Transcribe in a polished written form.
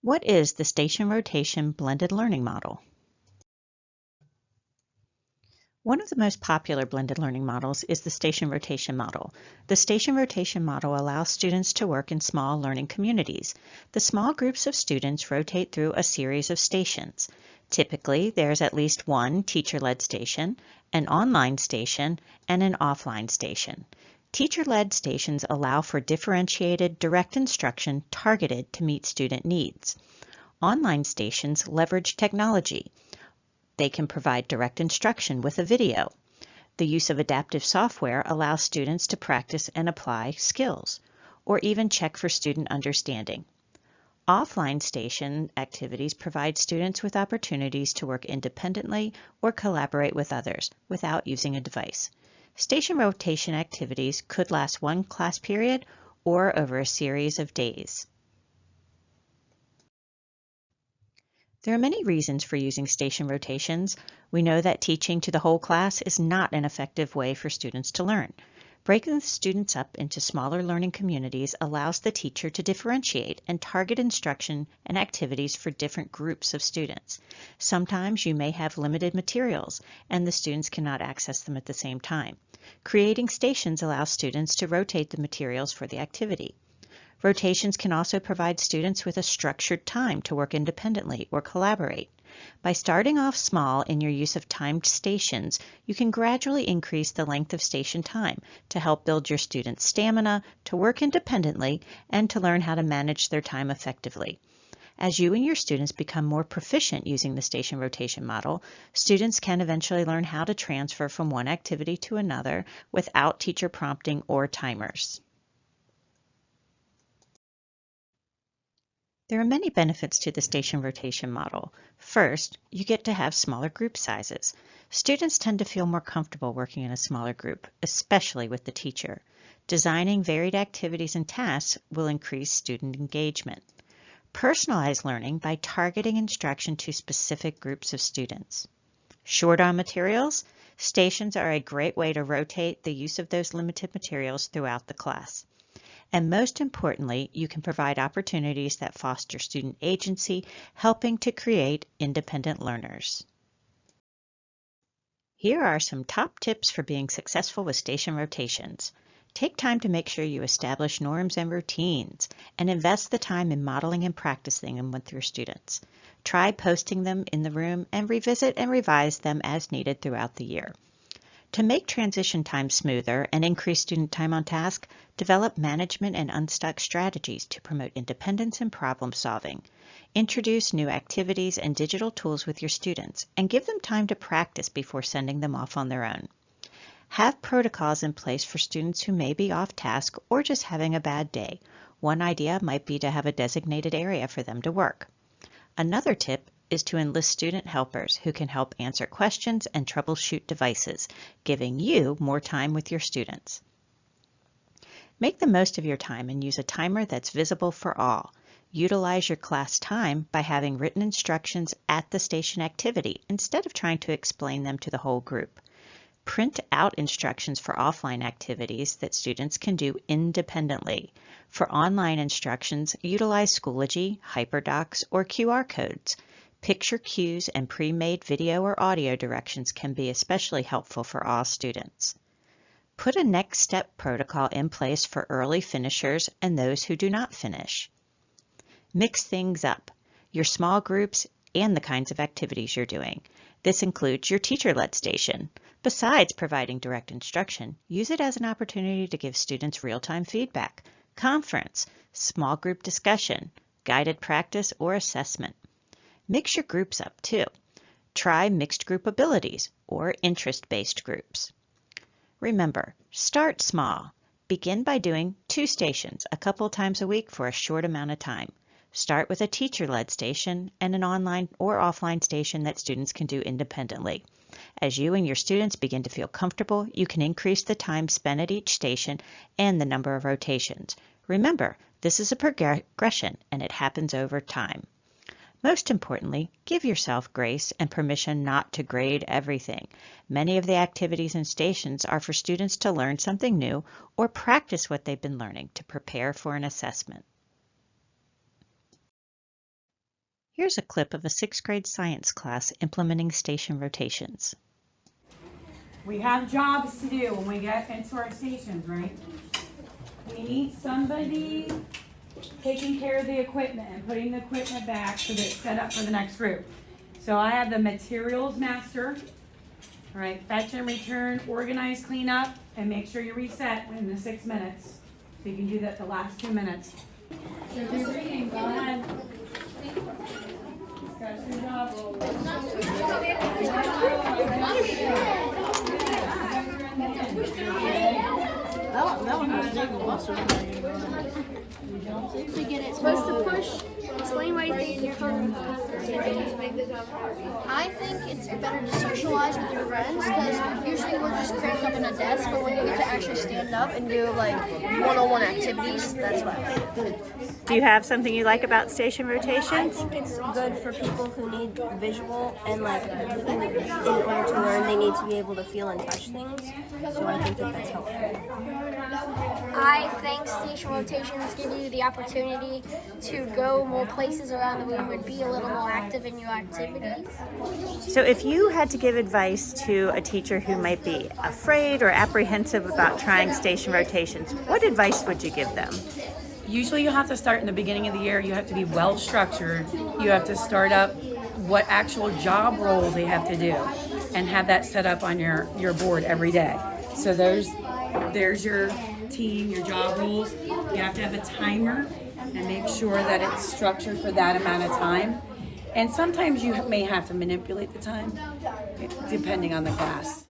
What is the station rotation blended learning model? One of the most popular blended learning models is the station rotation model. The station rotation model allows students to work in small learning communities. The small groups of students rotate through a series of stations. Typically, there's at least one teacher-led station, an online station, and an offline station. Teacher-led stations allow for differentiated, direct instruction targeted to meet student needs. Online stations leverage technology. They can provide direct instruction with a video. The use of adaptive software allows students to practice and apply skills, or even check for student understanding. Offline station activities provide students with opportunities to work independently or collaborate with others without using a device. Station rotation activities could last one class period or over a series of days. There are many reasons for using station rotations. We know that teaching to the whole class is not an effective way for students to learn. Breaking the students up into smaller learning communities allows the teacher to differentiate and target instruction and activities for different groups of students. Sometimes you may have limited materials and the students cannot access them at the same time. Creating stations allows students to rotate the materials for the activity. Rotations can also provide students with a structured time to work independently or collaborate. By starting off small in your use of timed stations, you can gradually increase the length of station time to help build your students' stamina, to work independently, and to learn how to manage their time effectively. As you and your students become more proficient using the station rotation model, students can eventually learn how to transfer from one activity to another without teacher prompting or timers. There are many benefits to the station rotation model. First, you get to have smaller group sizes. Students tend to feel more comfortable working in a smaller group, especially with the teacher. Designing varied activities and tasks will increase student engagement. Personalized learning by targeting instruction to specific groups of students. Short on materials, stations are a great way to rotate the use of those limited materials throughout the class. And most importantly, you can provide opportunities that foster student agency, helping to create independent learners. Here are some top tips for being successful with station rotations. Take time to make sure you establish norms and routines, and invest the time in modeling and practicing them with your students. Try posting them in the room and revisit and revise them as needed throughout the year. To make transition time smoother and increase student time on task, develop management and unstuck strategies to promote independence and problem solving. Introduce new activities and digital tools with your students and give them time to practice before sending them off on their own. Have protocols in place for students who may be off task or just having a bad day. One idea might be to have a designated area for them to work. Another tip is to enlist student helpers who can help answer questions and troubleshoot devices, giving you more time with your students. Make the most of your time and use a timer that's visible for all. Utilize your class time by having written instructions at the station activity instead of trying to explain them to the whole group. Print out instructions for offline activities that students can do independently. For online instructions, utilize Schoology, HyperDocs, or QR codes. Picture cues and pre-made video or audio directions can be especially helpful for all students. Put a next step protocol in place for early finishers and those who do not finish. Mix things up, your small groups and the kinds of activities you're doing. This includes your teacher-led station. Besides providing direct instruction, use it as an opportunity to give students real-time feedback, conference, small group discussion, guided practice, or assessment. Mix your groups up too. Try mixed group abilities or interest-based groups. Remember, start small. Begin by doing 2 stations a couple times a week for a short amount of time. Start with a teacher-led station and an online or offline station that students can do independently. As you and your students begin to feel comfortable, you can increase the time spent at each station and the number of rotations. Remember, this is a progression and it happens over time. Most importantly, give yourself grace and permission not to grade everything. Many of the activities and stations are for students to learn something new or practice what they've been learning to prepare for an assessment. Here's a clip of a 6th grade science class implementing station rotations. We have jobs to do when we get into our stations, right? We need somebody taking care of the equipment and putting the equipment back so that it's set up for the next group. So I have the materials master, all right, fetch and return, organize, clean up, and make sure you reset in the 6 minutes. So you can do that the last 2 minutes. So if you're reading, go ahead. Discuss your job role. That one has big muscle. What's the push? Explain why you think you're hard. I think it's better to socialize with your friends because usually we're just cramped up in a desk, but when you get to actually stand up and do like one-on-one activities, that's what I like. Do you have something you like about station I rotations? think it's good for people who need visual and like in order to learn they need to be able to feel and touch things. So I think that's helpful. I think station rotations give you the opportunity to go more places around the room and be a little more active in your activities. So if you had to give advice to a teacher who might be afraid or apprehensive about trying station rotations, what advice would you give them? Usually you have to start in the beginning of the year. You have to be well structured. You have to start up what actual job roles they have to do and have that set up on your board every day. So there's your team, your job roles. You have to have a timer and make sure that it's structured for that amount of time. And sometimes you may have to manipulate the time depending on the class.